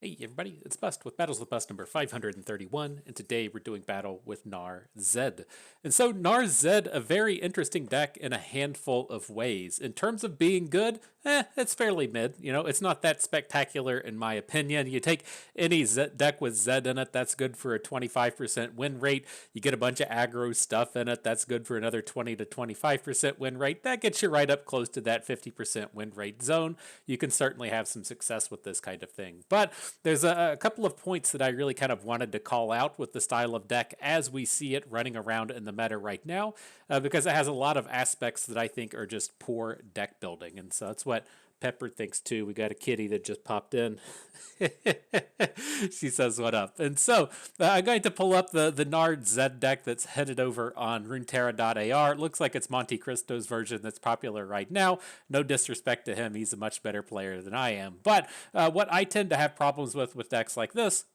Hey everybody, it's Bust with Battles with Bust number 531, and today we're doing battle with Gnar Zed. And so Gnar Zed, a very interesting deck in a handful of ways. In terms of being good, it's fairly mid. You know, it's not that spectacular in my opinion. You take any deck with Zed in it, that's good for a 25% win rate. You get a bunch of aggro stuff in it, that's good for another 20 to 25% win rate. That gets you right up close to that 50% win rate zone. You can certainly have some success with this kind of thing. But there's a couple of points that I really kind of wanted to call out with the style of deck as we see it running around in the meta right now, because it has a lot of aspects that I think are just poor deck building. And so that's what Pepper thinks too. We got a kitty that just popped in. She says, "What up?" And so I'm going to pull up the Nard Zed deck that's headed over on Runeterra.ar. It looks like it's Monte Cristo's version that's popular right now. No disrespect to him, he's a much better player than I am. But what I tend to have problems with decks like this,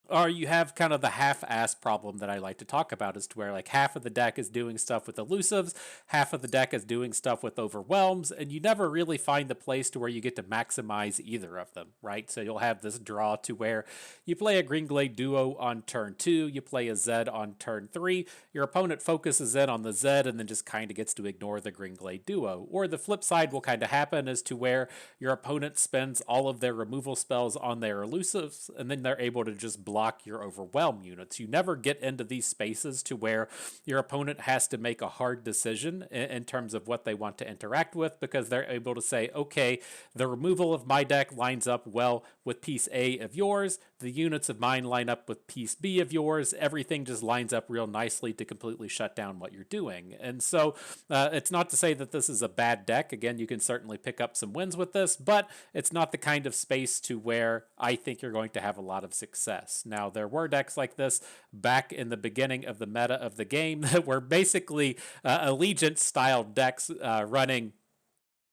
or you have kind of the half-ass problem that I like to talk about, is to where like half of the deck is doing stuff with elusives, half of the deck is doing stuff with overwhelms, and you never really find the place to where you get to maximize either of them, right? So you'll have this draw to where you play a Green Glade duo on turn 2, you play a Zed on turn 3, your opponent focuses in on the Zed and then just kind of gets to ignore the Green Glade duo. Or the flip side will kind of happen is to where your opponent spends all of their removal spells on their elusives, and then they're able to just block your overwhelm units. You never get into these spaces to where your opponent has to make a hard decision in terms of what they want to interact with, because they're able to say, okay, the removal of my deck lines up well with piece A of yours, the units of mine line up with piece B of yours, everything just lines up real nicely to completely shut down what you're doing. And so it's not to say that this is a bad deck. Again, you can certainly pick up some wins with this, but it's not the kind of space to where I think you're going to have a lot of success. Now, there were decks like this back in the beginning of the meta of the game that were basically Allegiance-style decks running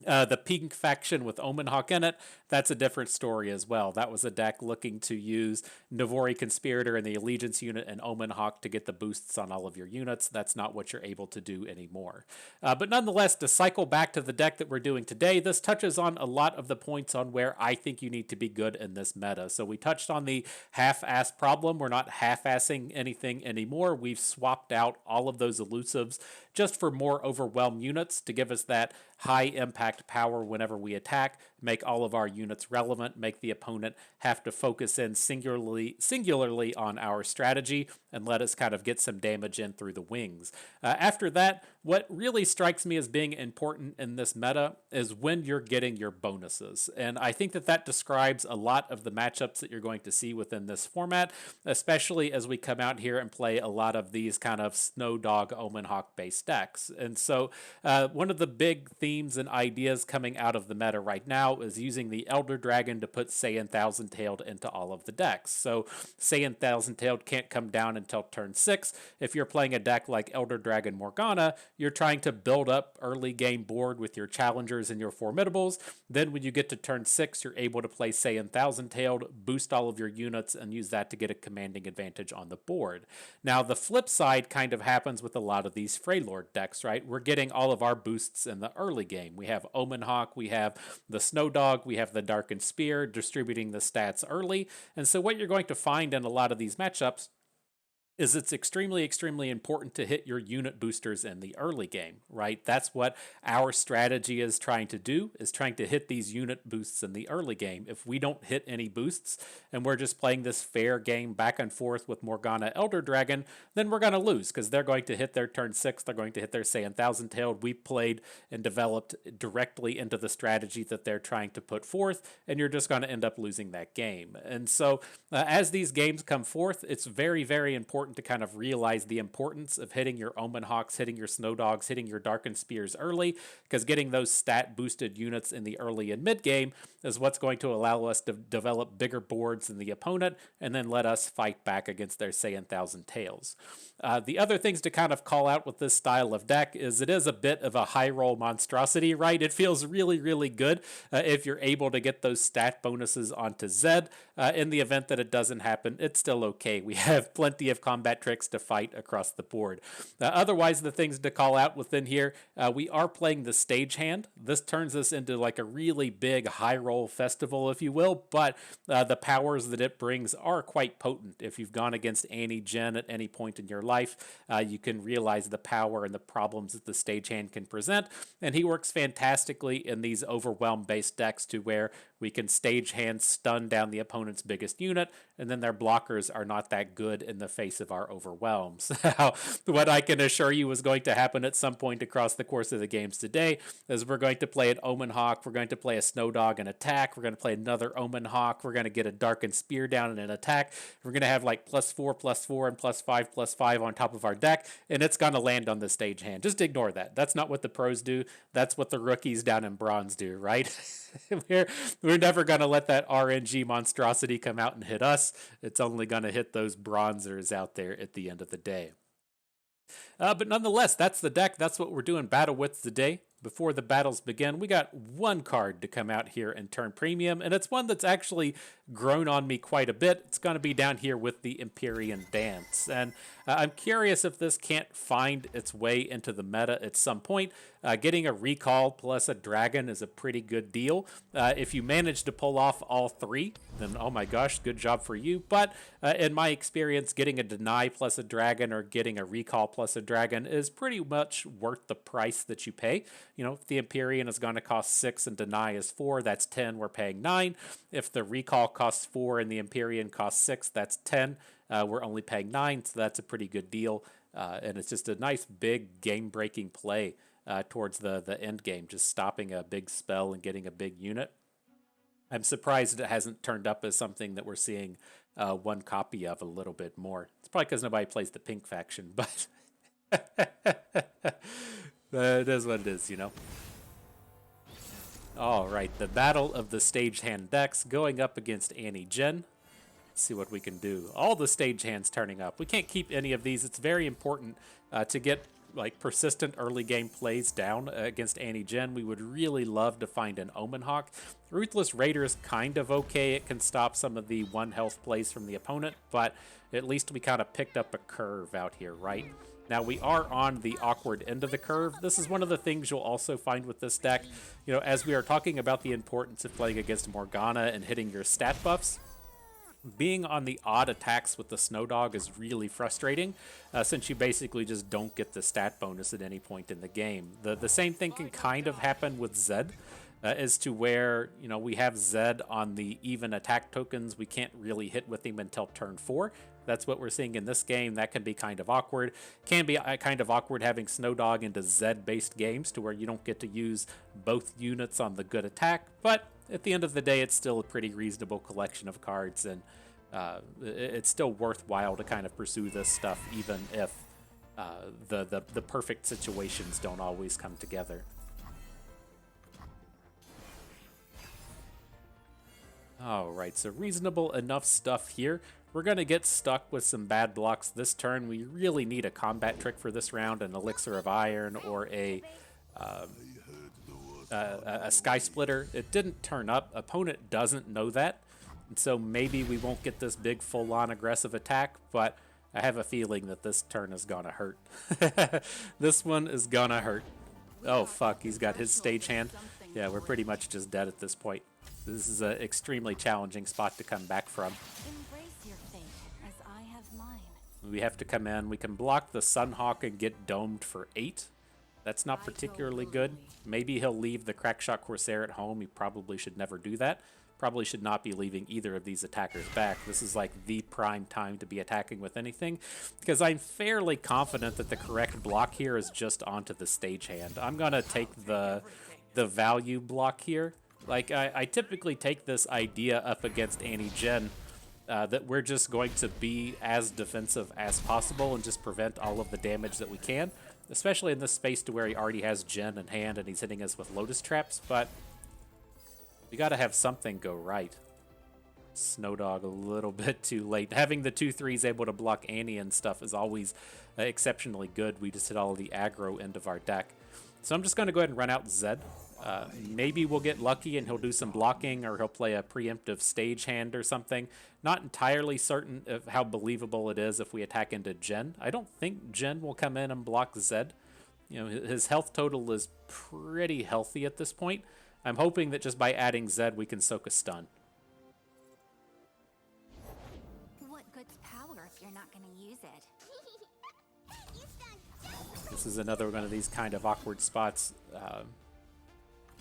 the Pink faction with Omenhawk in it. That's a different story as well. That was a deck looking to use Navori Conspirator and the Allegiance unit and Omenhawk to get the boosts on all of your units. That's not what you're able to do anymore. But nonetheless, to cycle back to the deck that we're doing today, this touches on a lot of the points on where I think you need to be good in this meta. So we touched on the half-ass problem. We're not half-assing anything anymore. We've swapped out all of those elusives just for more overwhelm units to give us that high impact power whenever we attack, make all of our units relevant, make the opponent have to focus in singularly on our strategy, and let us kind of get some damage in through the wings. After that, what really strikes me as being important in this meta is when you're getting your bonuses. And I think that that describes a lot of the matchups that you're going to see within this format, especially as we come out here and play a lot of these kind of Snow Dog Omenhawk based decks. And so one of the big themes and ideas coming out of the meta right now is using the Elder Dragon to put Saiyan Thousand-Tailed into all of the decks. So Saiyan Thousand-Tailed can't come down until turn 6. If you're playing a deck like Elder Dragon Morgana, you're trying to build up early game board with your challengers and your formidables. Then when you get to turn 6, you're able to play Saiyan Thousand-Tailed, boost all of your units, and use that to get a commanding advantage on the board. Now, the flip side kind of happens with a lot of these Freylord decks, right? We're getting all of our boosts in the early game. We have Omenhawk, we have the Snow Dog, we have the Darkened Spear distributing the stats early. And so what you're going to find in a lot of these matchups is it's extremely, extremely important to hit your unit boosters in the early game, right? That's what our strategy is trying to do, is trying to hit these unit boosts in the early game. If we don't hit any boosts and we're just playing this fair game back and forth with Morgana Elder Dragon, then we're going to lose, because they're going to hit their turn 6, they're going to hit their Saiyan Thousand-Tailed. We played and developed directly into the strategy that they're trying to put forth, and you're just going to end up losing that game. And so as these games come forth, it's very, very important to kind of realize the importance of hitting your Omenhawks, hitting your Snow Dogs, hitting your Darkened Spears early, because getting those stat boosted units in the early and mid game is what's going to allow us to develop bigger boards than the opponent, and then let us fight back against their Saiyan Thousand-Tails. The other things to kind of call out with this style of deck is it is a bit of a high roll monstrosity, right? It feels really, really good if you're able to get those stat bonuses onto Zed. In the event that it doesn't happen, it's still okay. We have plenty of combat tricks to fight across the board. Otherwise, the things to call out within here, we are playing the Stagehand. This turns us into like a really big high roll festival, if you will, but the powers that it brings are quite potent. If you've gone against Annie Jhin at any point in your life, you can realize the power and the problems that the Stagehand can present, and he works fantastically in these overwhelm based decks to where we can Stagehand stun down the opponent's biggest unit, and then their blockers are not that good in the face of our overwhelms. What I can assure you is going to happen at some point across the course of the games today is we're going to play an Omen Hawk, we're going to play a Snow Dog and attack, we're going to play another Omen Hawk, we're going to get a Darkened Spear down in an attack, we're going to have like +4/+4 and +5/+5 on top of our deck, and it's going to land on the Stagehand. Just ignore that. That's not what the pros do. That's what the rookies down in bronze do, right? we're never going to let that RNG monstrosity come out and hit us. It's only going to hit those bronzers out there at the end of the day. But nonetheless, that's the deck. That's what we're doing battle with today. Before the battles begin, we got one card to come out here and turn premium, and it's one that's actually grown on me quite a bit. It's going to be down here with the Empyrean Dance, and I'm curious if this can't find its way into the meta at some point. Getting a recall plus a dragon is a pretty good deal. If you manage to pull off all three, then oh my gosh, good job for you. But in my experience, getting a deny plus a dragon or getting a recall plus a dragon is pretty much worth the price that you pay. You know, if the Empyrean is going to cost 6 and deny is 4, that's 10, we're paying 9. If the recall costs 4 and the Empyrean costs 6, that's 10. We're only paying 9, so that's a pretty good deal. And it's just a nice big game-breaking play towards the end game, just stopping a big spell and getting a big unit. I'm surprised it hasn't turned up as something that we're seeing one copy of a little bit more. It's probably because nobody plays the pink faction, but it is what it is, you know. All right, the battle of the Stagehand decks going up against Annie Jhin. Let's see what we can do. All the Stagehands turning up. We can't keep any of these. It's very important to get like persistent early game plays down against Annie Jhin. We would really love to find an Omen Hawk. Ruthless Raider is kind of okay. It can stop some of the 1 health plays from the opponent, but at least we kind of picked up a curve out here, right? Now, we are on the awkward end of the curve. This is one of the things you'll also find with this deck. You know, as we are talking about the importance of playing against Morgana and hitting your stat buffs, being on the odd attacks with the Snow Dog is really frustrating, since you basically just don't get the stat bonus at any point in the game. The same thing can kind of happen with Zed, as to where, you know, we have Zed on the even attack tokens. We can't really hit with him until turn 4. That's what we're seeing in this game. That can be kind of awkward. Can be kind of awkward having Snow Dog into Zed-based games to where you don't get to use both units on the good attack, but at the end of the day, it's still a pretty reasonable collection of cards, and it's still worthwhile to kind of pursue this stuff, even if the perfect situations don't always come together. All right, so reasonable enough stuff here. We're going to get stuck with some bad blocks this turn. We really need a combat trick for this round, an Elixir of Iron or a Sky Splitter. It didn't turn up. Opponent doesn't know that, and so maybe we won't get this big full-on aggressive attack, but I have a feeling that this turn is going to hurt. This one is going to hurt. Oh, fuck, he's got his Stagehand. Yeah, we're pretty much just dead at this point. This is an extremely challenging spot to come back from. We have to come in. We can block the Sunhawk and get domed for 8. That's not particularly good. Maybe he'll leave the Crackshot Corsair at home. He probably should never do that. Probably should not be leaving either of these attackers back. This is like the prime time to be attacking with anything, because I'm fairly confident that the correct block here is just onto the Stagehand. I'm going to take the value block here. Like, I typically take this idea up against Annie Jhin, that we're just going to be as defensive as possible and just prevent all of the damage that we can, especially in this space to where he already has Jhin in hand and he's hitting us with Lotus Traps, but we got to have something go right. Snow Dog a little bit too late. Having the 2/3s able to block Annie and stuff is always exceptionally good. We just hit all of the aggro end of our deck. So I'm just going to go ahead and run out Zed. Maybe we'll get lucky and he'll do some blocking, or he'll play a preemptive Stagehand or something. Not entirely certain of how believable it is if we attack into Jhin. I don't think Jhin will come in and block Zed. You know, his health total is pretty healthy at this point. I'm hoping that just by adding Zed, we can soak a stun. What good's power if you're not going to use it? This is another one of these kind of awkward spots.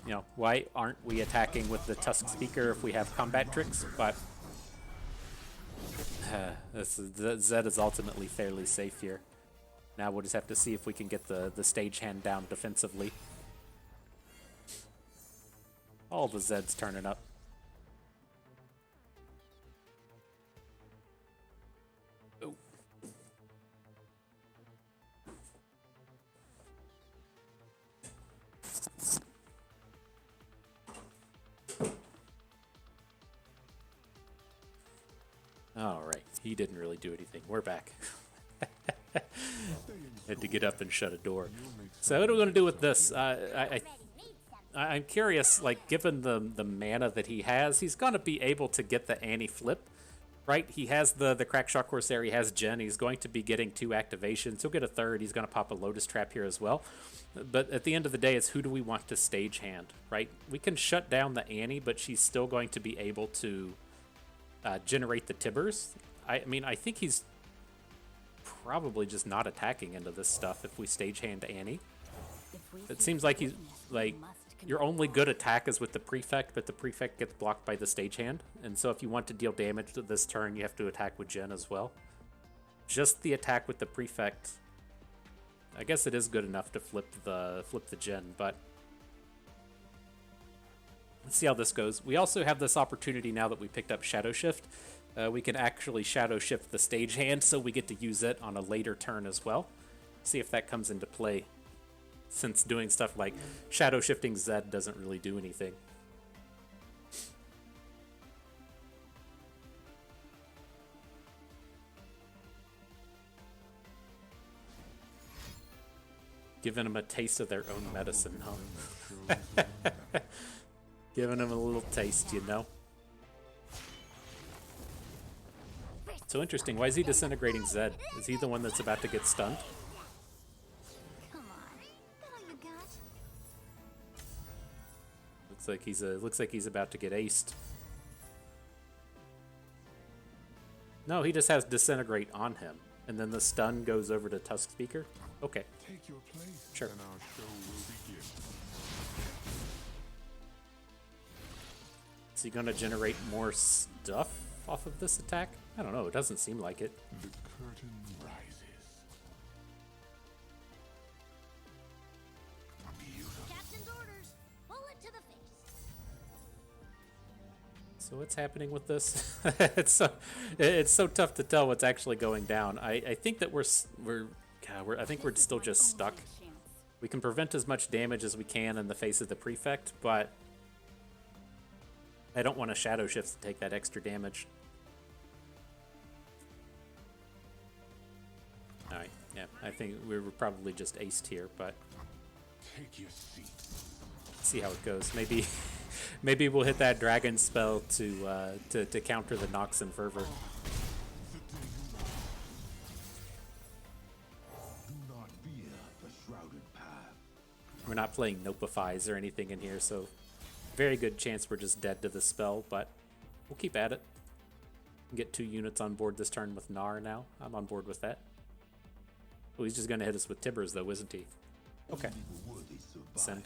You know, why aren't we attacking with the Tusk Speaker if we have combat tricks? But Zed is ultimately fairly safe here. Now we'll just have to see if we can get the Stagehand down defensively. All the Zeds turning up. Oh. All right, he didn't really do anything. We're back. Had to get up and shut a door. So what are we going to do with this? I'm curious, like, given the mana that he has, he's going to be able to get the Annie flip, right? He has the Crackshaw Corsair, he has Jhin, he's going to be getting 2 activations. He'll get a 3rd, he's going to pop a Lotus Trap here as well. But at the end of the day, it's who do we want to Stagehand, right? We can shut down the Annie, but she's still going to be able to generate the Tibbers. I mean, I think he's probably just not attacking into this stuff if we Stagehand Annie. It seems like he's like your only good attack is with the Prefect, but the Prefect gets blocked by the Stagehand, and so if you want to deal damage to this turn, you have to attack with Jhin as well. Just the attack with the Prefect, I guess it is good enough to flip the Jhin, but let's see how this goes. We also have this opportunity now that we picked up Shadow Shift. We can actually Shadow Shift the Stagehand, so we get to use it on a later turn as well. See if that comes into play, since doing stuff like Shadow Shifting Zed doesn't really do anything. Giving them a taste of their own medicine, huh? Giving them a little taste, you know? So interesting, why is he disintegrating Zed? Is he the one that's about to get stunned? Come on, that all you got? Looks like he's about to get aced. No, he just has disintegrate on him, and then the stun goes over to Tusk Speaker. Okay. Take your place, Sure. and our show will begin. Is he gonna generate more stuff off of this attack? I don't know, it doesn't seem like it. The curtain rises. Beautiful. Captain's orders. Bullet to the face. So what's happening with this? it's so tough to tell what's actually going down. I think that we're still just stuck. We can prevent as much damage as we can in the face of the Prefect, but I don't want to Shadow Shift to take that extra damage. Alright, yeah, I think we were probably just aced here, but Take your seat. see how it goes. Maybe we'll hit that dragon spell to counter the Nox and Fervor. Do not fear the shrouded path. We're not playing Nopifies or anything in here, so very good chance we're just dead to the spell, but we'll keep at it. Get 2 units on board this turn with Gnar now. I'm on board with that. Oh, he's just going to hit us with Tibbers, though, isn't he? Okay. Send.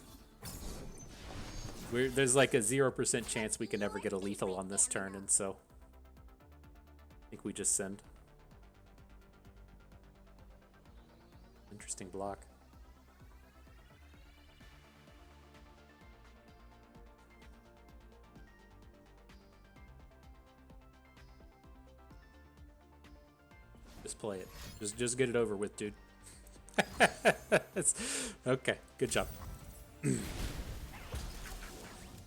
There's like a 0% chance we can ever get a lethal on this turn, and so I think we just send. Interesting block. Just play it. Just get it over with, dude. Okay, good job.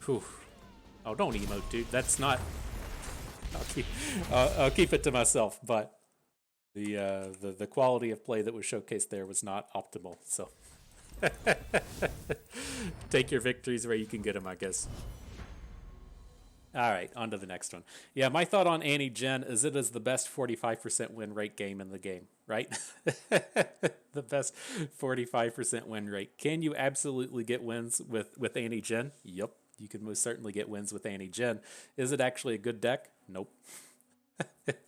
Whew. Oh, don't emote, dude. That's not. I'll keep it to myself. But the quality of play that was showcased there was not optimal. So Take your victories where you can get them, I guess. All right, on to the next one. Yeah, my thought on Annie Jhin is it is the best 45% win rate game in the game, right? The best 45% win rate. Can you absolutely get wins with Annie Jhin? Yep, you can most certainly get wins with Annie Jhin. Is it actually a good deck? Nope.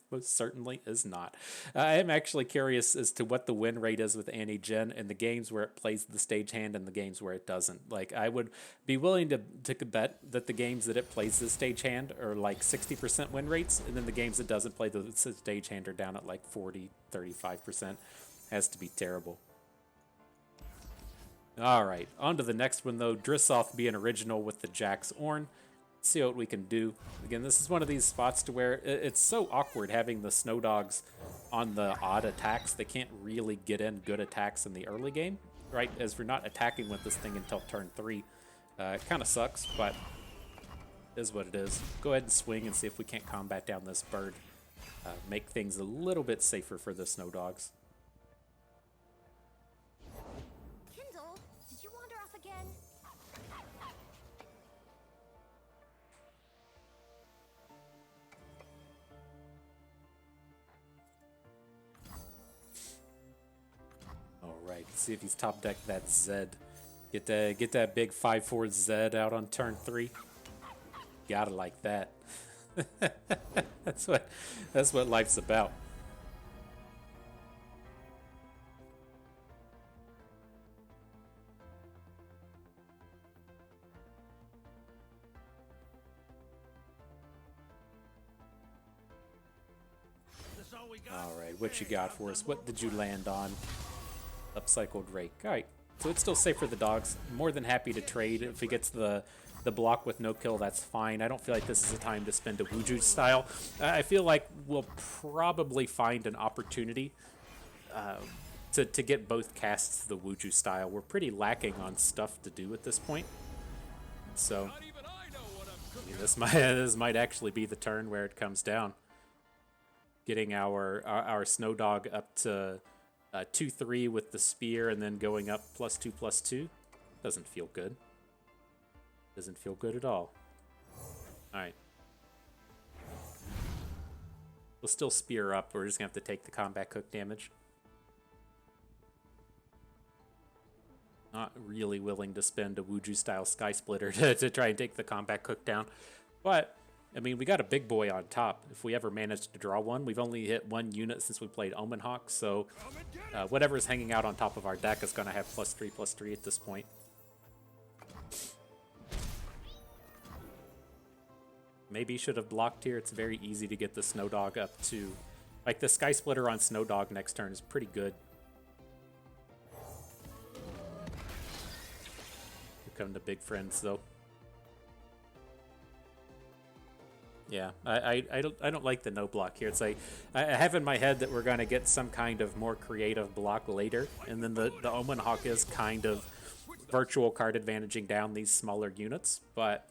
Most certainly is not. I am actually curious as to what the win rate is with Annie Jhin in the games where it plays the Stagehand and the games where it doesn't. Like, I would be willing to take a bet that the games that it plays the Stagehand are like 60% win rates, and then the games that doesn't play the Stagehand are down at like 40, 35%. Has to be terrible. All right, on to the next one though. Drissoth being original with the Jax Ornn. See what we can do. Again, this is one of these spots to where it's so awkward having the snow dogs on the odd attacks. They can't really get in good attacks in the early game, right? As we're not attacking with this thing until turn 3. It kind of sucks, but is what it is. Go ahead and swing and see if we can't combat down this bird. Make things a little bit safer for the snow dogs. Kindle, did you wander off again? Alright, see if he's top decked that Zed. Get that big 5/4 Zed out on turn 3. Gotta like that. That's what life's about. Alright, what you got for us? What did you land on? Upcycled Rake. Alright, so it's still safe for the dogs. More than happy to trade. If he gets the block with no kill, that's fine. I don't feel like this is a time to spend a Wuju style. I feel like we'll probably find an opportunity to get both casts the Wuju style. We're pretty lacking on stuff to do at this point. So I mean, this might actually be the turn where it comes down. Getting our Snow Dog up to 2/3 with the spear and then going up +2/+2 doesn't feel good. Doesn't feel good at all. Alright. We'll still spear up. We're just going to have to take the combat cook damage. Not really willing to spend a Wuju-style Sky Splitter to try and take the combat cook down. But, I mean, we got a big boy on top. If we ever manage to draw one, we've only hit one unit since we played Omen Hawk, so whatever's hanging out on top of our deck is going to have +3/+3 at this point. Maybe you should have blocked here. It's very easy to get the Snow Dog up to... Like, the Sky Splitter on Snow Dog next turn is pretty good. Here come the big friends, though. Yeah, I don't like the no block here. It's like, I have in my head that we're going to get some kind of more creative block later, and then the Omen Hawk is kind of virtual card advantaging down these smaller units, but...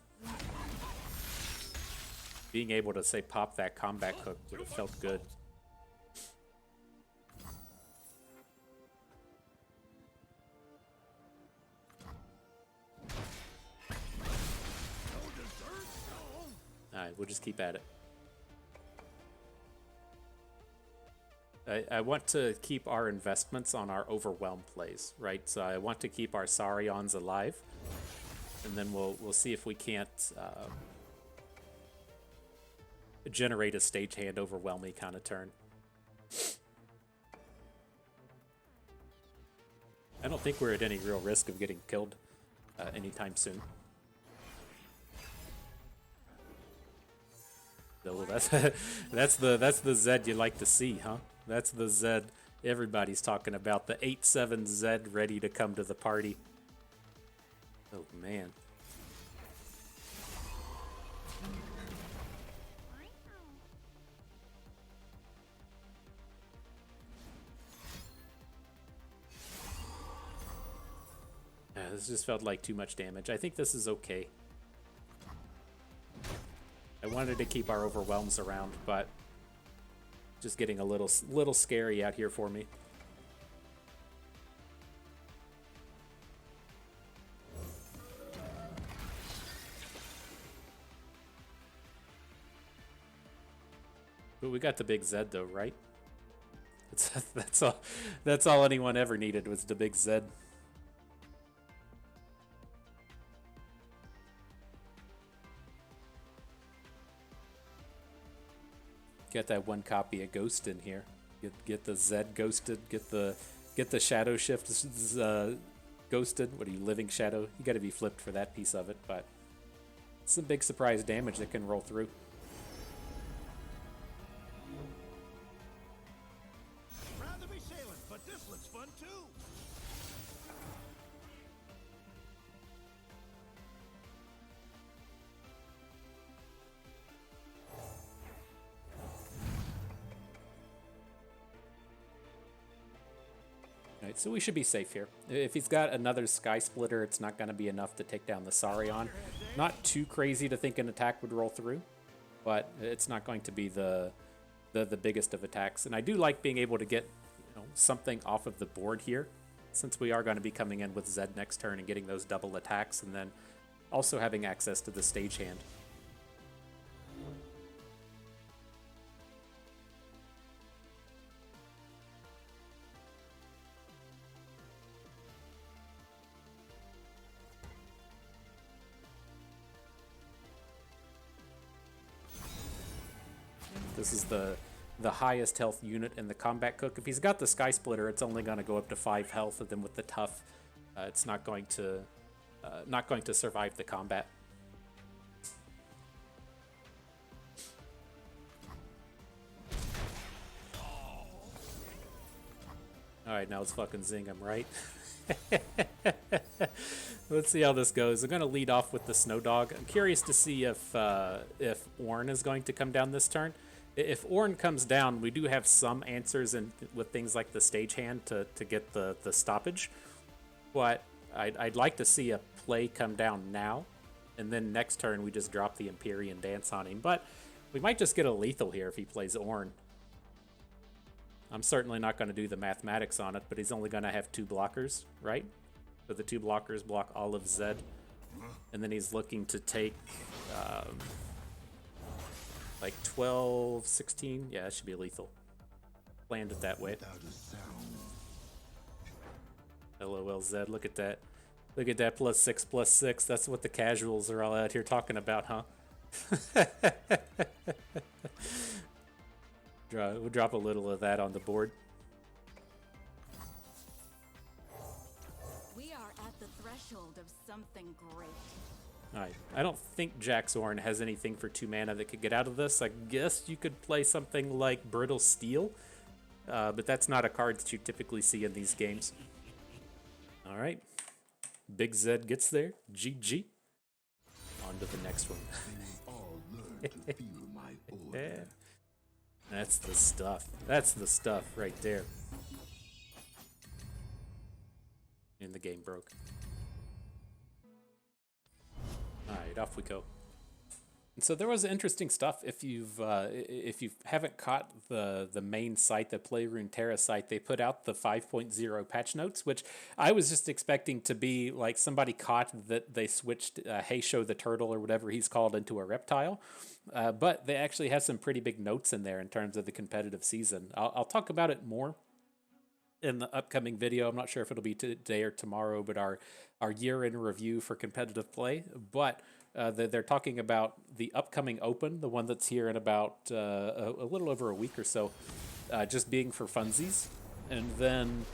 being able to, say, pop that combat cook would have felt good. Alright, we'll just keep at it. I want to keep our investments on our overwhelm plays, right? So I want to keep our Saurions alive, and then we'll see if we can't... generate a Stagehand overwhelm me kind of turn. I don't think we're at any real risk of getting killed anytime soon. Though that's the Zed you like to see, huh? That's the Zed everybody's talking about. The 8/7 Zed ready to come to the party. Oh man. This just felt like too much damage. I think this is okay. I wanted to keep our overwhelms around, but just getting a little scary out here for me. But we got the big Zed though, right? That's all. That's all anyone ever needed was the big Zed. Get that one copy of Ghost in here. Get the Zed ghosted. Get the Shadow Shift ghosted. What are you, Living Shadow? You got to be flipped for that piece of it, but some big surprise damage that can roll through. Rather be sailing, but this looks fun too. Right, so we should be safe here. If he's got another Sky Splitter, it's not going to be enough to take down the Saurion. Not too crazy to think an attack would roll through, but it's not going to be the biggest of attacks. And I do like being able to get something off of the board here, since we are going to be coming in with Zed next turn and getting those double attacks, and then also having access to the Stagehand. This is the highest health unit in the combat cook. If he's got the Sky Splitter, it's only going to go up to 5 health, and then with the tough, it's not going to survive the combat. All right, now let's fucking zing him, right? Let's see how this goes. I'm going to lead off with the Snow Dog. I'm curious to see if Ornn is going to come down this turn. If Ornn comes down, we do have some answers with things like the Stagehand to get the stoppage. But I'd like to see a play come down now, and then next turn we just drop the Empyrean Dance on him. But we might just get a lethal here if he plays Ornn. I'm certainly not going to do the mathematics on it, but he's only going to have 2 blockers, right? So the 2 blockers block all of Zed. And then he's looking to take like 12, 16. Yeah, that should be lethal. Planned it that way. LOL Zed, look at that. Look at that, +6/+6. That's what the casuals are all out here talking about, huh? We'll drop a little of that on the board. We are at the threshold of something great. Alright, I don't think Jax Ornn has anything for 2 mana that could get out of this. I guess you could play something like Brittle Steel, but that's not a card that you typically see in these games. Alright, Big Zed gets there. GG. On to the next one. All learn to feel my order. Yeah. That's the stuff. That's the stuff right there. And the game broke. Alright, off we go. And so there was interesting stuff. If you haven't caught the main site, the Play Runeterra site, they put out the 5.0 patch notes, which I was just expecting to be like somebody caught that they switched Hey Show the Turtle or whatever he's called into a reptile. But they actually have some pretty big notes in there in terms of the competitive season. I'll talk about it more in the upcoming video. I'm not sure if it'll be today or tomorrow, but our year in review for competitive play. But they're talking about the upcoming Open, the one that's here in about a little over a week or so, just being for funsies. And then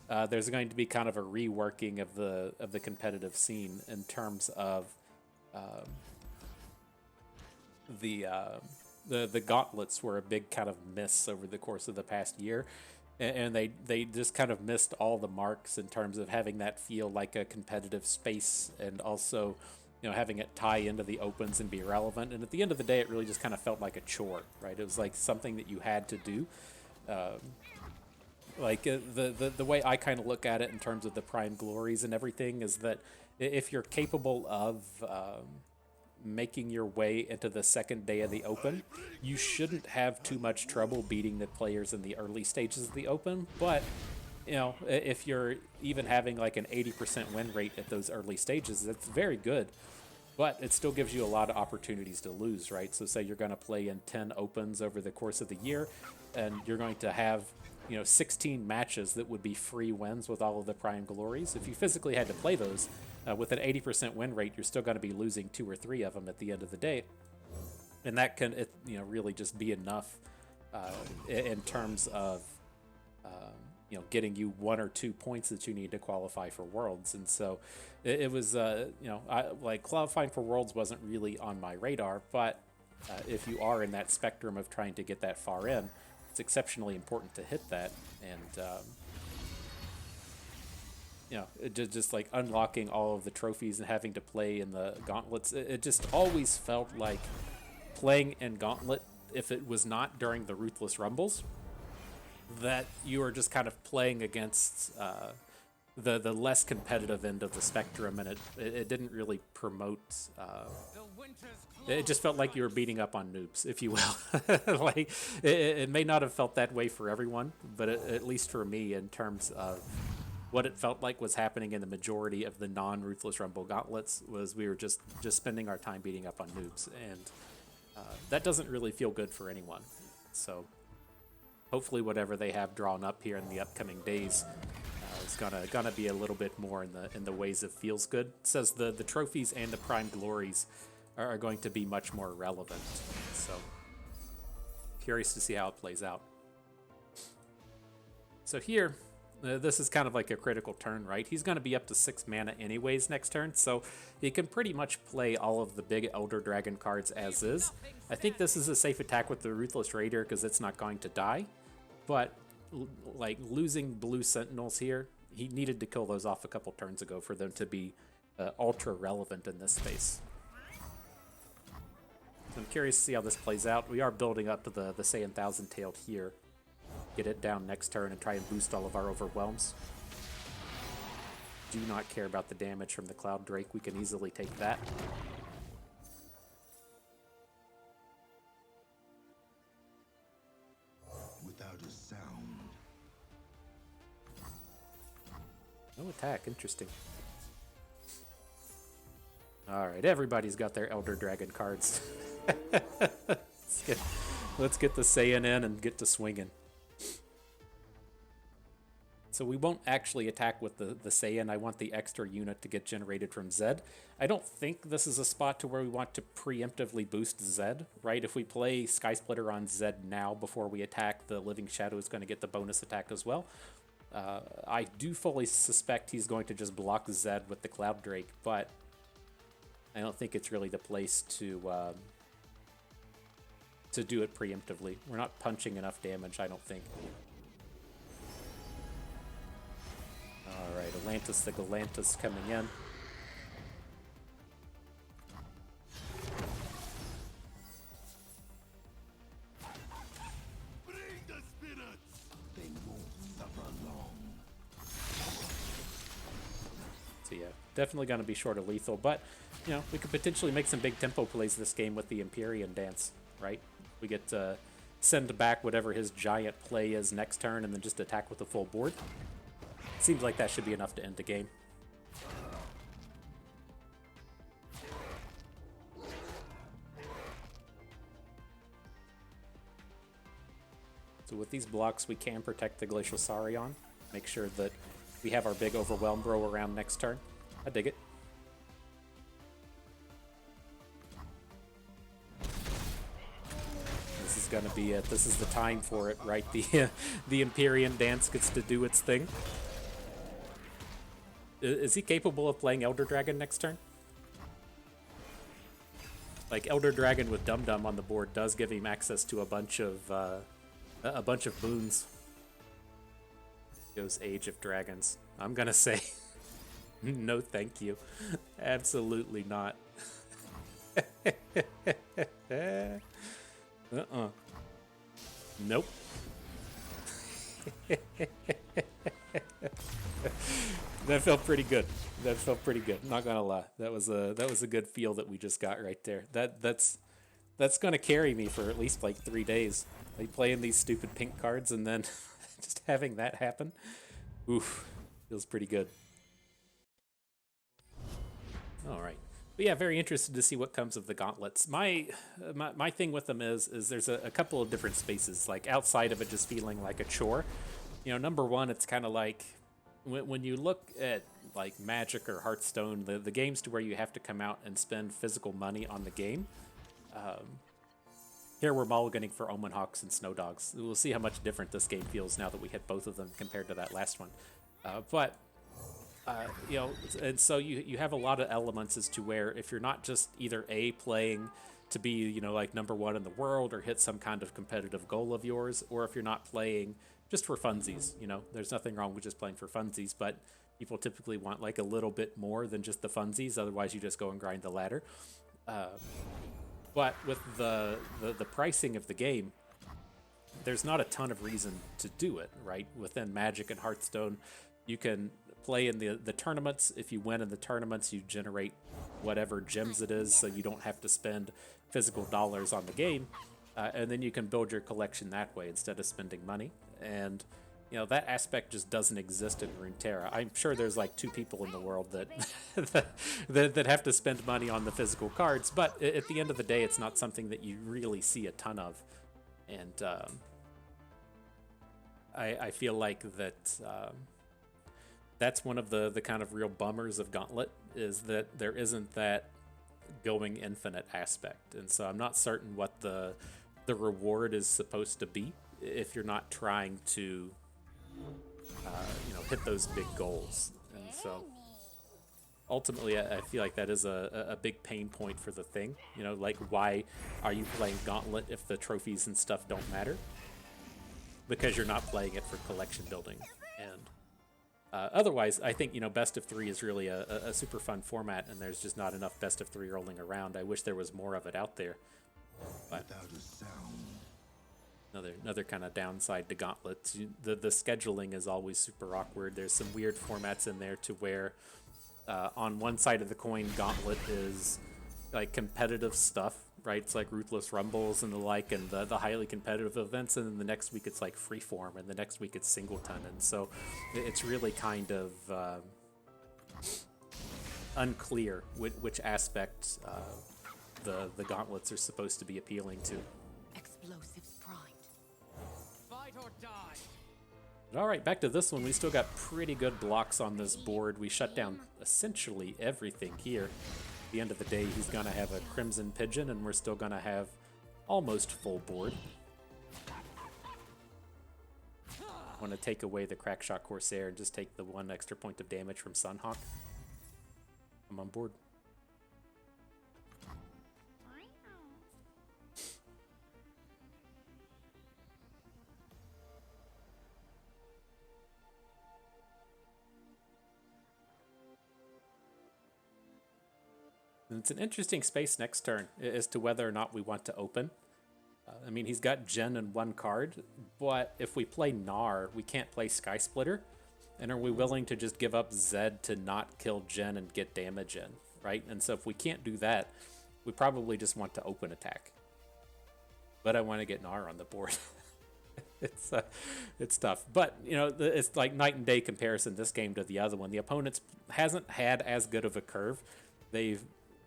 there's going to be kind of a reworking of the competitive scene in terms of the gauntlets were a big kind of miss over the course of the past year, and they just kind of missed all the marks in terms of having that feel like a competitive space, and also having it tie into the opens and be relevant. And at the end of the day, it really just kind of felt like a chore, right? It was like something that you had to do. The way I kind of look at it in terms of the prime glories and everything is that if you're capable of making your way into the second day of the Open, you shouldn't have too much trouble beating the players in the early stages of the Open. But if you're even having like an 80% win rate at those early stages, that's very good. but it still gives you a lot of opportunities to lose, right? So say you're going to play in 10 opens over the course of the year, and you're going to have, 16 matches that would be free wins with all of the prime glories. If you physically had to play those with an 80% win rate, you're still going to be losing 2 or 3 of them at the end of the day, and that can, really just be enough in terms of getting you 1 or 2 points that you need to qualify for Worlds. And so it was, qualifying for Worlds wasn't really on my radar, but if you are in that spectrum of trying to get that far in, it's exceptionally important to hit that. And, just like unlocking all of the trophies and having to play in the gauntlets, it just always felt like playing in Gauntlet, if it was not during the Ruthless Rumbles, that you are just kind of playing against the less competitive end of the spectrum, and it didn't really promote. It just felt like you were beating up on noobs, if you will. Like it may not have felt that way for everyone, but at least for me, in terms of what it felt like was happening in the majority of the non-Ruthless Rumble gauntlets, was we were just spending our time beating up on noobs, and that doesn't really feel good for anyone. So hopefully whatever they have drawn up here in the upcoming days is gonna be a little bit more in the ways of feels good. It says the trophies and the prime glories are going to be much more relevant. So curious to see how it plays out. So here, this is kind of like a critical turn, right? He's going to be up to 6 mana anyways next turn, so he can pretty much play all of the big Elder Dragon cards as is. I think this is a safe attack with the Ruthless Raider because it's not going to die, but like losing blue Sentinels here, he needed to kill those off a couple turns ago for them to be ultra relevant in this space. So I'm curious to see how this plays out. We are building up to the Saiyan Thousand-Tailed here. Get it down next turn and try and boost all of our overwhelms. Do not care about the damage from the Cloud Drake. We can easily take that. Without a sound. No attack, interesting. Alright, everybody's got their Elder Dragon cards. Let's get the Saiyan in and get to swinging. So we won't actually attack with the Saiyan. I want the extra unit to get generated from Zed. I don't think this is a spot to where we want to preemptively boost Zed, right? If we play Sky Splitter on Zed now before we attack, the Living Shadow is going to get the bonus attack as well. I do fully suspect he's going to just block Zed with the Cloud Drake, but I don't think it's really the place to do it preemptively. We're not punching enough damage, I don't think. Alright, Atlantis the Galantis coming in. Bring the spirits! They won't suffer long. So yeah, definitely going to be short of lethal, but, we could potentially make some big tempo plays this game with the Empyrean Dance, right? We get to send back whatever his giant play is next turn and then just attack with the full board. Seems like that should be enough to end the game. So with these blocks, we can protect the Glacial Saurion. Make sure that we have our big Overwhelm Bro around next turn. I dig it. This is gonna be it. This is the time for it, right? The Empyrean Dance gets to do its thing. Is he capable of playing Elder Dragon next turn? Like, Elder Dragon with Dum Dum on the board does give him access to a bunch of boons. Goes Age of Dragons. I'm gonna say no thank you. Absolutely not. Nope. That felt pretty good. That felt pretty good. Not gonna lie. That was a good feel that we just got right there. That's gonna carry me for at least like 3 days. Like playing these stupid pink cards and then just having that happen. Oof. Feels pretty good. Alright. But yeah, very interested to see what comes of the gauntlets. My thing with them is there's a couple of different spaces, like outside of it just feeling like a chore. You know, number one, it's kind of like when you look at like Magic or Hearthstone, the games to where you have to come out and spend physical money on the game. Here we're mulliganing for Omen Hawks and Snow Dogs. We'll see how much different this game feels now that we hit both of them compared to that last one. But you know, and so you have a lot of elements as to where if you're not just either A, playing to be, you know, like number one in the world or hit some kind of competitive goal of yours, or if you're not playing just for funsies, you know, there's nothing wrong with just playing for funsies, but people typically want like a little bit more than just the funsies. Otherwise, you just go and grind the ladder. But with the pricing of the game, there's not a ton of reason to do it, right? Within Magic and Hearthstone, you can play in the tournaments. If you win in the tournaments, you generate whatever gems it is, so you don't have to spend physical dollars on the game. And then you can build your collection that way instead of spending money. And, you know, that aspect just doesn't exist in Runeterra. I'm sure there's like 2 people in the world that that have to spend money on the physical cards, but at the end of the day, it's not something that you really see a ton of. And I feel like that that's one of the kind of real bummers of Gauntlet, is that there isn't that going infinite aspect. And so I'm not certain what the reward is supposed to be if you're not trying to you know, hit those big goals. And so ultimately I feel like that is a big pain point for the thing. You know, like, why are you playing Gauntlet if the trophies and stuff don't matter? Because you're not playing it for collection building. And otherwise, I think, you know, best of 3 is really a super fun format, and there's just not enough best of 3 rolling around. I wish there was more of it out there. But Without a sound. another kind of downside to Gauntlet, the scheduling is always super awkward. There's some weird formats in there to where on one side of the coin, Gauntlet is like competitive stuff, right? It's like Ruthless Rumbles and the like, and the highly competitive events, and then the next week it's like Freeform, and the next week it's Singleton, and so it's really kind of unclear which aspect the gauntlets are supposed to be appealing to. Explosives primed. Fight or die. All right, back to this one. We still got pretty good blocks on this board. We shut down essentially everything here. At the end of the day, he's gonna have a Crimson Pigeon, and we're still gonna have almost full board. Want to take away the Crackshot Corsair and just take the 1 extra point of damage from Sunhawk. I'm on board. And it's an interesting space next turn as to whether or not we want to open. I mean, he's got Jhin in 1 card, but if we play Gnar, we can't play Sky Splitter. And are we willing to just give up Zed to not kill Jhin and get damage in, right? And so if we can't do that, we probably just want to open attack. But I want to get Gnar on the board. It's tough. But, you know, it's like night and day comparison, this game to the other one. The opponents hasn't had as good of a curve. They've,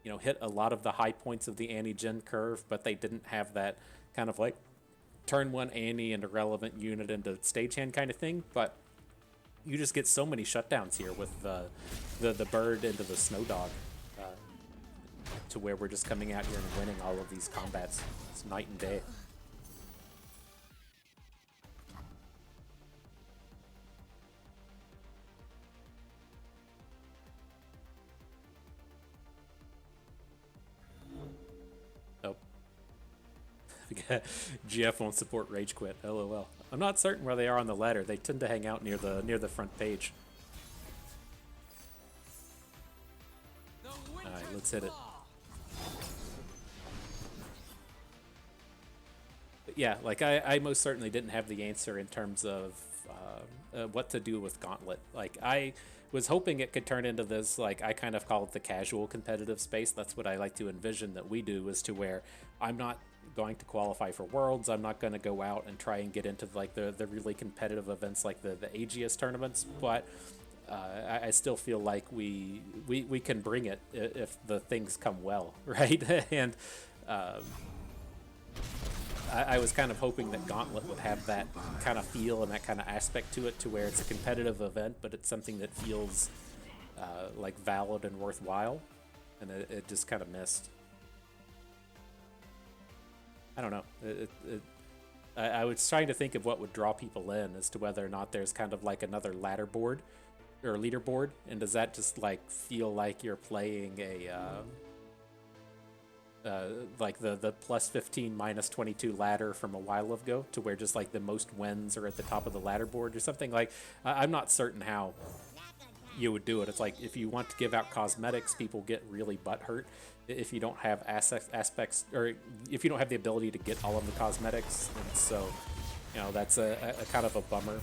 you know, hit a lot of the high points of the Annie Jhin curve, but they didn't have that kind of like turn 1 Annie into relevant unit into stagehand kind of thing. But you just get so many shutdowns here with the bird into the snow dog, to where we're just coming out here and winning all of these combats. It's night and day. GF won't support Rage Quit. LOL. I'm not certain where they are on the ladder. They tend to hang out near the front page. All right, let's hit it. But yeah, like I most certainly didn't have the answer in terms of what to do with Gauntlet. Like, I was hoping it could turn into this, like, I kind of call it the casual competitive space. That's what I like to envision that we do, is to where I'm not going to qualify for Worlds. I'm not going to go out and try and get into like the really competitive events like the Aegis tournaments, but I still feel like we can bring it if the things come well, right? And I was kind of hoping that Gauntlet would have that kind of feel and that kind of aspect to it, to where it's a competitive event, but it's something that feels like valid and worthwhile, and it just kind of missed. I don't know. I was trying to think of what would draw people in as to whether or not there's kind of like another ladder board or leaderboard, and does that just like feel like you're playing a like the plus 15 minus 22 ladder from a while ago, to where just like the most wins are at the top of the ladder board or something. Like I'm not certain how you would do it. It's like if you want to give out cosmetics, people get really butthurt if you don't have aspects, or if you don't have the ability to get all of the cosmetics, and so that's a kind of a bummer.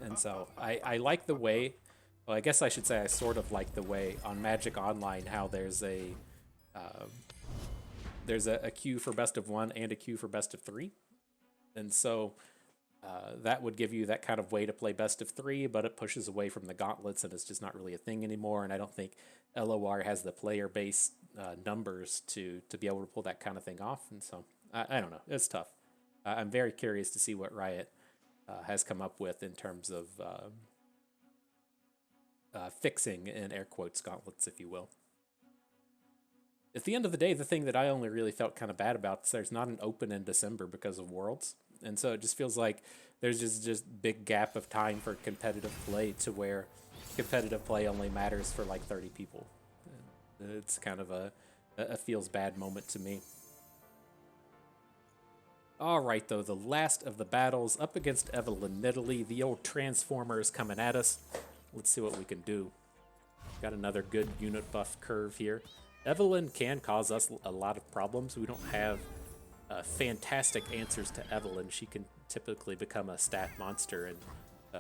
And so I like the way, well, I guess I should say I sort of like the way on Magic Online how there's a queue for best of 1 and a queue for best of 3, and so that would give you that kind of way to play best of 3, but it pushes away from the gauntlets, and it's just not really a thing anymore. And I don't think LoR has the player base numbers to be able to pull that kind of thing off. And so I don't know, it's tough. I'm very curious to see what Riot has come up with in terms of fixing, in air quotes, gauntlets, if you will. At the end of the day, the thing that I only really felt kind of bad about is there's not an open in December because of Worlds. And so it just feels like there's just big gap of time for competitive play, to where competitive play only matters for like 30 people. It's kind of a feels bad moment to me. All right, though, the last of the battles up against Evelynn Nidalee. The old Transformer is coming at us. Let's see what we can do. Got another good unit buff curve here. Evelynn can cause us a lot of problems. We don't have fantastic answers to Evelynn. She can typically become a stat monster, and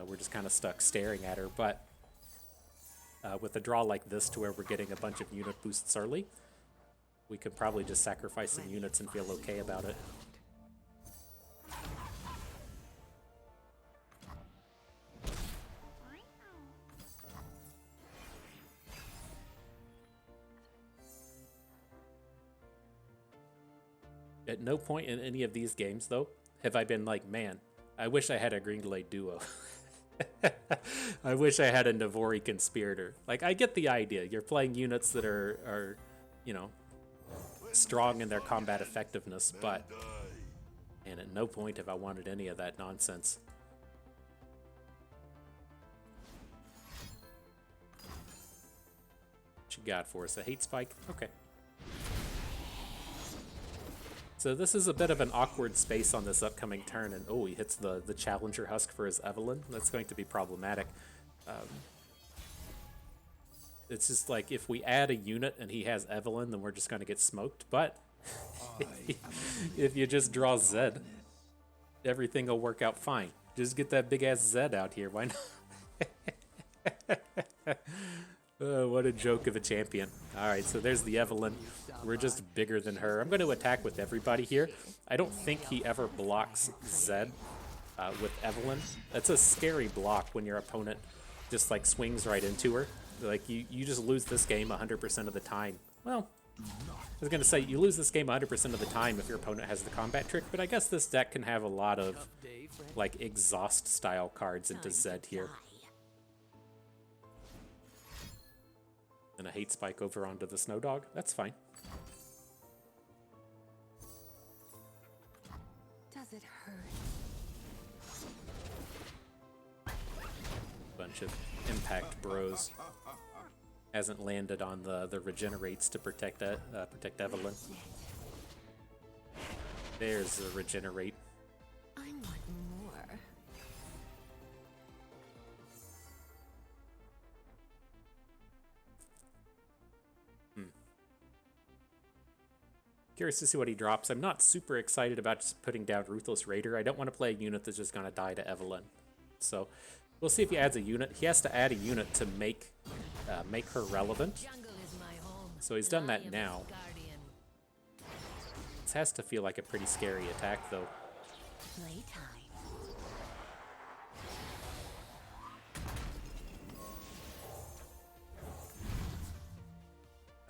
we're just kind of stuck staring at her. But with a draw like this, to where we're getting a bunch of unit boosts early, we could probably just sacrifice some units and feel okay about it. At no point in any of these games, though, have I been like, man, I wish I had a Green Glade duo. I wish I had a Navori Conspirator. Like, I get the idea. You're playing units that are strong in their combat effectiveness, but man, at no point have I wanted any of that nonsense. What you got for us? A hate spike? Okay. So this is a bit of an awkward space on this upcoming turn, and oh, he hits the Challenger Husk for his Evelynn. That's going to be problematic. It's just like, if we add a unit and he has Evelynn, then we're just going to get smoked. But if you just draw Zed, everything will work out fine. Just get that big-ass Zed out here. Why not? What a joke of a champion. Alright, so there's the Evelynn. We're just bigger than her. I'm going to attack with everybody here. I don't think he ever blocks Zed with Evelynn. That's a scary block when your opponent just like swings right into her. Like, you just lose this game 100% of the time. Well, I was going to say, you lose this game 100% of the time if your opponent has the combat trick, but I guess this deck can have a lot of like exhaust style cards into Zed here. And a hate spike over onto the Snow Dog. That's fine. Does it hurt? Bunch of impact bros. Hasn't landed on the regenerates to protect Evelynn. There's the regenerate. I want more. Curious to see what he drops. I'm not super excited about just putting down Ruthless Raider. I don't want to play a unit that's just going to die to Evelynn. So we'll see if he adds a unit. He has to add a unit to make her relevant. So he's done that now. This has to feel like a pretty scary attack, though. Playtime.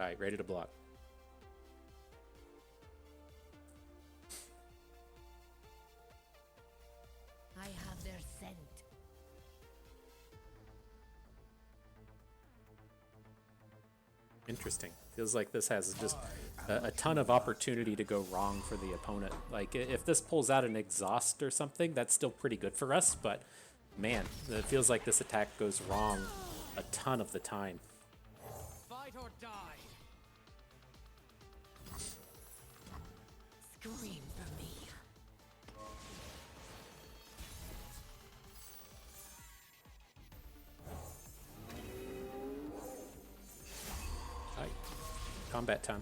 Alright, ready to block. I have their scent. Interesting. Feels like this has just a ton of opportunity to go wrong for the opponent. Like, if this pulls out an exhaust or something, that's still pretty good for us, but man, it feels like this attack goes wrong a ton of the time. Fight or die. Scream for me. Alright, combat time.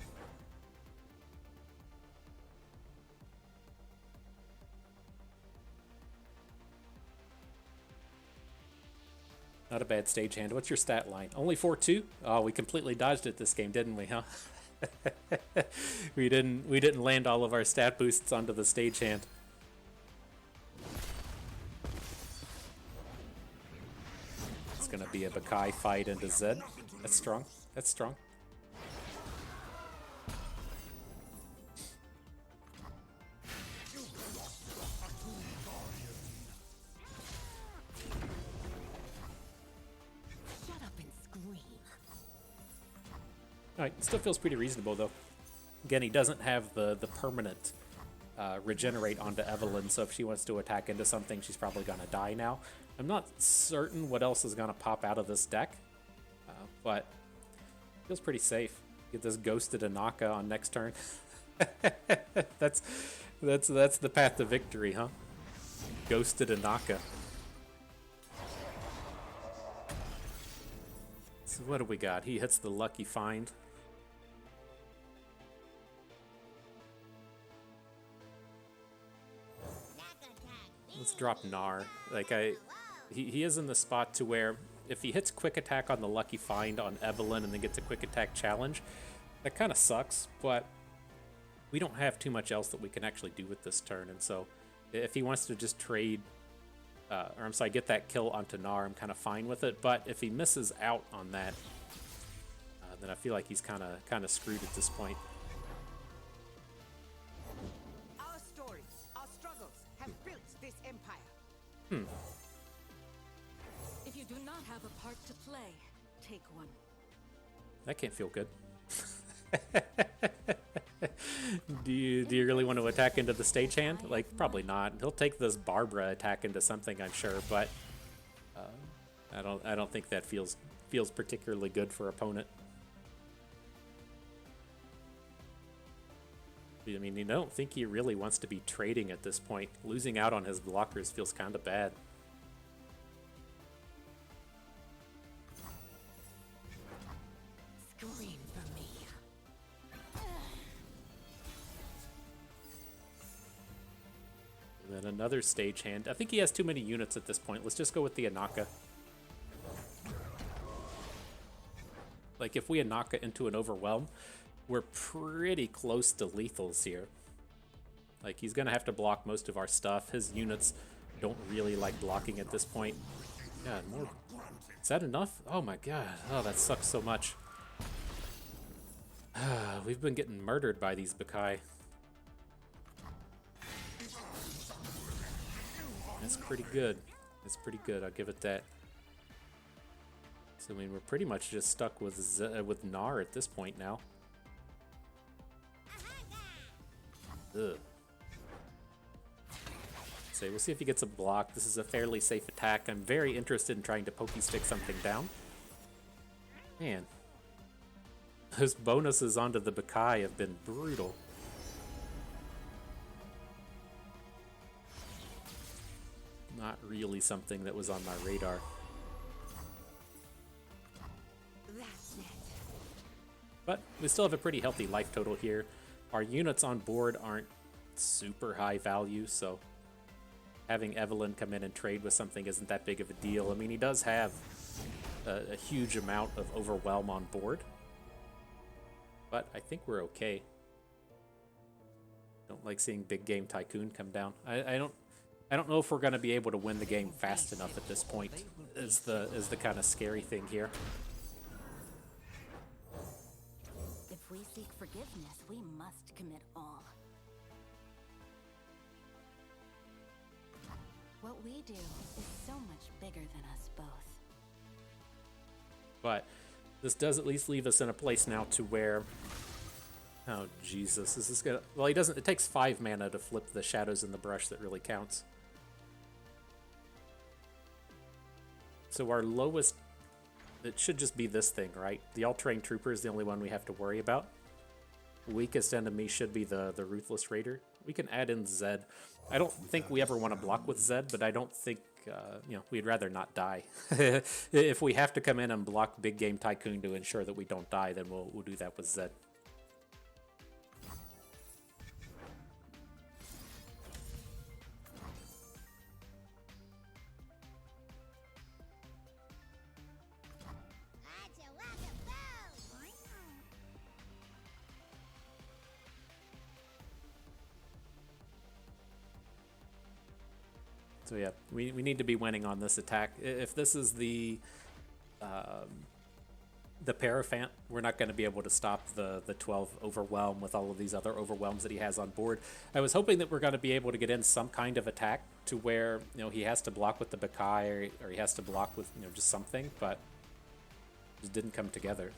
Not a bad stagehand. What's your stat line? Only 4-2? Oh, we completely dodged it this game, didn't we, huh? we didn't land all of our stat boosts onto the stagehand. It's gonna be a Bakai fight into Zed. That's strong. That's strong. Shut up and scream. Alright, still feels pretty reasonable though. Again, he doesn't have the permanent regenerate onto Evelynn, so if she wants to attack into something, she's probably gonna die now. I'm not certain what else is gonna pop out of this deck, but feels pretty safe. Get this ghosted Anaka on next turn. that's the path to victory, huh? Ghosted Anaka. So what do we got? He hits the lucky find. Let's drop Gnar. Like he is in the spot to where if he hits quick attack on the lucky find on Evelynn and then gets a quick attack challenge, that kind of sucks, but we don't have too much else that we can actually do with this turn, and so if he wants to just trade, or I'm sorry, get that kill onto Gnar, I'm kind of fine with it, but if he misses out on that, then I feel like he's kind of screwed at this point. Our stories, our struggles have built this empire. If you do not have a part to play, take one. That can't feel good. Do you really want to attack into the stagehand? Like, probably not. He'll take this Barbara attack into something, I'm sure, but I don't think that feels particularly good for opponent. I mean, you don't think he really wants to be trading at this point. Losing out on his blockers feels kind of bad. Scream for me. And then another stagehand. I think he has too many units at this point. Let's just go with the Anaka. Like, if we Anaka into an overwhelm, we're pretty close to lethals here. Like, he's gonna have to block most of our stuff. His units don't really like blocking at this point. God, more. Is that enough? Oh my god. Oh, that sucks so much. We've been getting murdered by these Bakai. That's pretty good. That's pretty good. I'll give it that. So I mean, we're pretty much just stuck with Gnar at this point now. Ugh. So we'll see if he gets a block. This is a fairly safe attack. I'm very interested in trying to pokey stick something down. Man, those bonuses onto the Bakai have been brutal. Not really something that was on my radar. That's it. But we still have a pretty healthy life total here. Our units on board aren't super high value, so having Evelynn come in and trade with something isn't that big of a deal. I mean, he does have a huge amount of overwhelm on board, but I think we're okay. Don't like seeing Big Game Tycoon come down. I don't know if we're going to be able to win the game fast enough at this point. Is the kind of scary thing here. we seek forgiveness, we must commit all. What we do is so much bigger than us both. But this does at least leave us in a place now to where... Oh, Jesus. Is this gonna... Well, he doesn't... It takes 5 mana to flip the shadows in the brush that really counts. So our lowest... It should just be this thing, right? The All-Terrain Trooper is the only one we have to worry about. Weakest enemy should be the Ruthless Raider. We can add in Zed. I don't think we ever want to block with Zed, but I don't think, you know, we'd rather not die. If we have to come in and block Big Game Tycoon to ensure that we don't die, then we'll do that with Zed. So yeah, we need to be winning on this attack. If this is the Paraphant, we're not going to be able to stop the 12 Overwhelm with all of these other Overwhelms that he has on board. I was hoping that we're going to be able to get in some kind of attack to where, you know, he has to block with the Bakai or he has to block with, you know, just something, but it just didn't come together.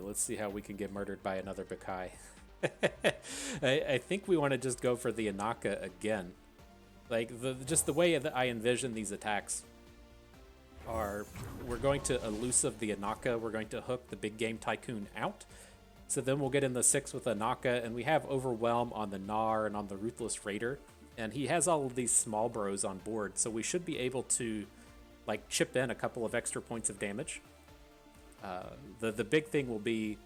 Let's see how we can get murdered by another Bakai. I think we want to just go for the Anaka again. Like, just the way that I envision these attacks are, we're going to elusive the Anaka, we're going to hook the Big Game Tycoon out. So then we'll get in the 6 with Anaka, and we have Overwhelm on the Gnar and on the Ruthless Raider. And he has all of these small bros on board, so we should be able to, like, chip in a couple of extra points of damage. The big thing will be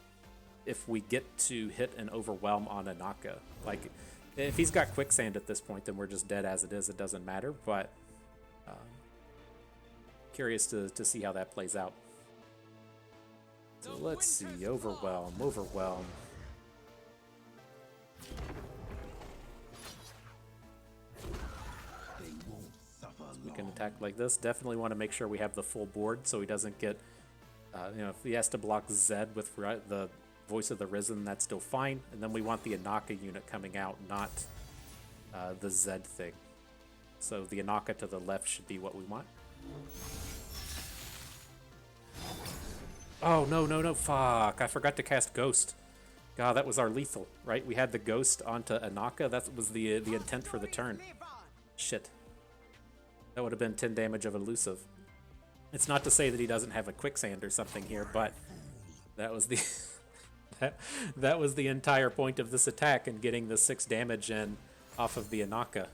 if we get to hit an Overwhelm on Anaka. Like, if he's got Quicksand at this point, then we're just dead as it is. It doesn't matter, but curious to see how that plays out. So let's see. Overwhelm. We can attack like this. Definitely want to make sure we have the full board so he doesn't get... you know, if he has to block Zed with the Voice of the Risen, that's still fine. And then we want the Anaka unit coming out, not the Zed thing. So the Anaka to the left should be what we want. Oh, no, fuck. I forgot to cast Ghost. God, that was our lethal, right? We had the Ghost onto Anaka. That was the intent for the turn. Shit. That would have been 10 damage of elusive. It's not to say that he doesn't have a Quicksand or something here, but that was the that was the entire point of this attack, and getting the 6 damage in off of the Anaka.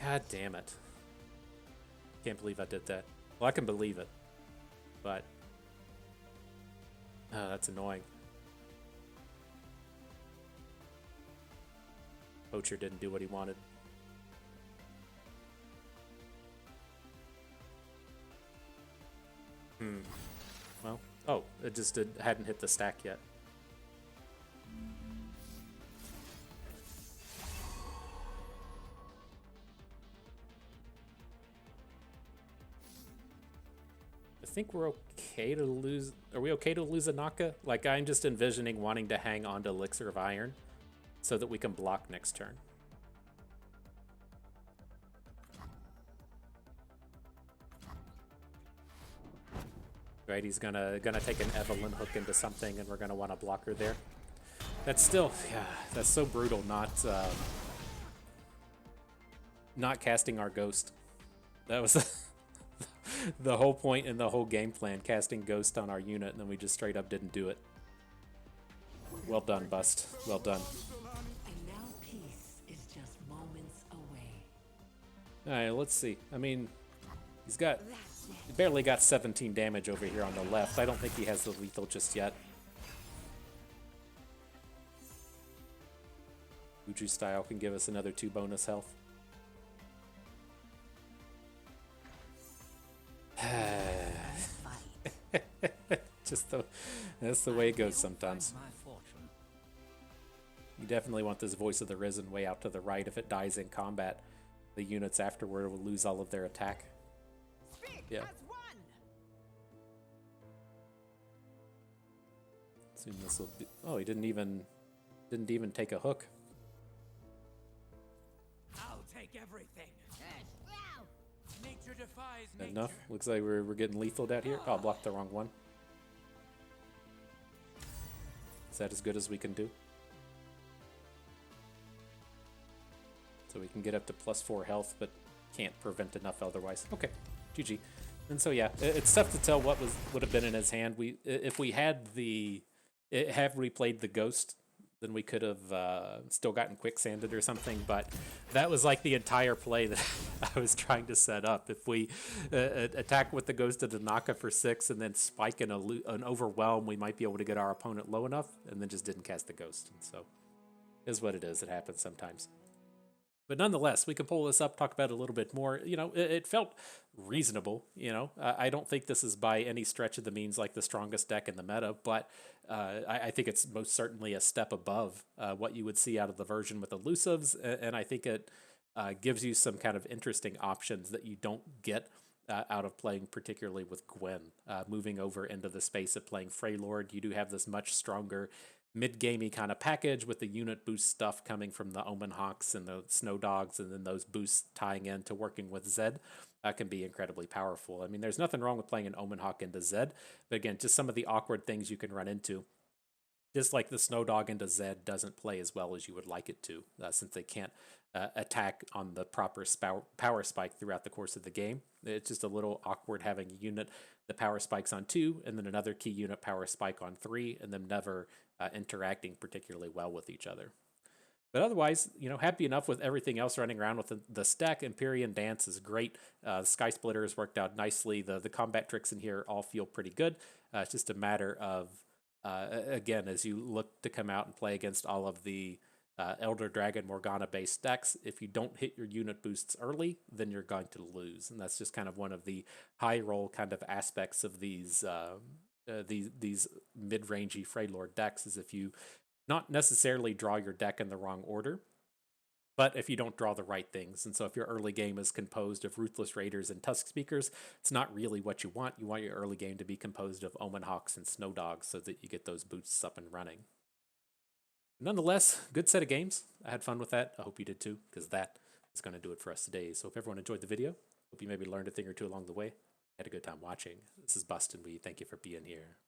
God damn it. Can't believe I did that. Well, I can believe it, but that's annoying. Poacher didn't do what he wanted. Well, oh, it just hadn't hit the stack yet. I think we're okay to lose... Are we okay to lose Anaka? Like, I'm just envisioning wanting to hang on to Elixir of Iron so that we can block next turn. Right, he's gonna take an Evelynn hook into something, and we're gonna want to block her there. That's still, yeah, that's so brutal. Not casting our Ghost. That was the whole point in the whole game plan, casting Ghost on our unit, and then we just straight up didn't do it. Well done, Bust. Well done. And now peace is just moments away. All right, let's see. I mean, he barely got 17 damage over here on the left. I don't think he has the lethal just yet. Uju style can give us another 2 bonus health. Just that's the way it goes sometimes. My fortune. You definitely want this Voice of the Risen way out to the right. If it dies in combat, the units afterward will lose all of their attack. Speak Yeah. as one. Assume this will be. Oh, he didn't even take a hook. I'll take everything. Nature defies nature. Enough. Looks like we're getting lethaled out here. Oh, I blocked the wrong one. Is that as good as we can do? So we can get up to +4 health, but can't prevent enough otherwise. Okay, GG. And so yeah, it's tough to tell what would have been in his hand. If we had have replayed the Ghost, then we could have still gotten quicksanded or something. But that was like the entire play that I was trying to set up. If we attack with the Ghost of Danaka for 6 and then spike an overwhelm, we might be able to get our opponent low enough, and then just didn't cast the Ghost. And so is what it is. It happens sometimes. But nonetheless, we can pull this up, talk about it a little bit more. You know, it felt reasonable. You know, I don't think this is by any stretch of the means like the strongest deck in the meta, but I think it's most certainly a step above what you would see out of the version with elusives, and I think it gives you some kind of interesting options that you don't get out of playing particularly with Gwen. Moving over into the space of playing Freylord, you do have this much stronger mid-gamey kind of package with the unit boost stuff coming from the Omen Hawks and the Snow Dogs, and then those boosts tying into working with Zed can be incredibly powerful. I mean, there's nothing wrong with playing an Omen Hawk into Zed, but again, just some of the awkward things you can run into. Just like the Snow Dog into Zed doesn't play as well as you would like it to, since they can't attack on the proper power spike throughout the course of the game. It's just a little awkward having a unit that power spikes on 2, and then another key unit power spike on 3, and them never interacting particularly well with each other. But otherwise, you know, happy enough with everything else running around with the stack. Empyrean Dance is great. Sky Splitter has worked out nicely. The combat tricks in here all feel pretty good. It's just a matter of, again, as you look to come out and play against all of the Elder Dragon Morgana based decks, if you don't hit your unit boosts early, then you're going to lose. And that's just kind of one of the high roll kind of aspects of these mid-rangey Freylord decks, is if you not necessarily draw your deck in the wrong order, but if you don't draw the right things. And so if your early game is composed of Ruthless Raiders and Tusk Speakers, it's not really what you want. You want your early game to be composed of Omen Hawks and Snow Dogs so that you get those boosts up and running. Nonetheless, good set of games. I had fun with that. I hope you did too, because that is going to do it for us today. So if everyone enjoyed the video, hope you maybe learned a thing or two along the way. Had a good time watching. This is Bustin'. We thank you for being here.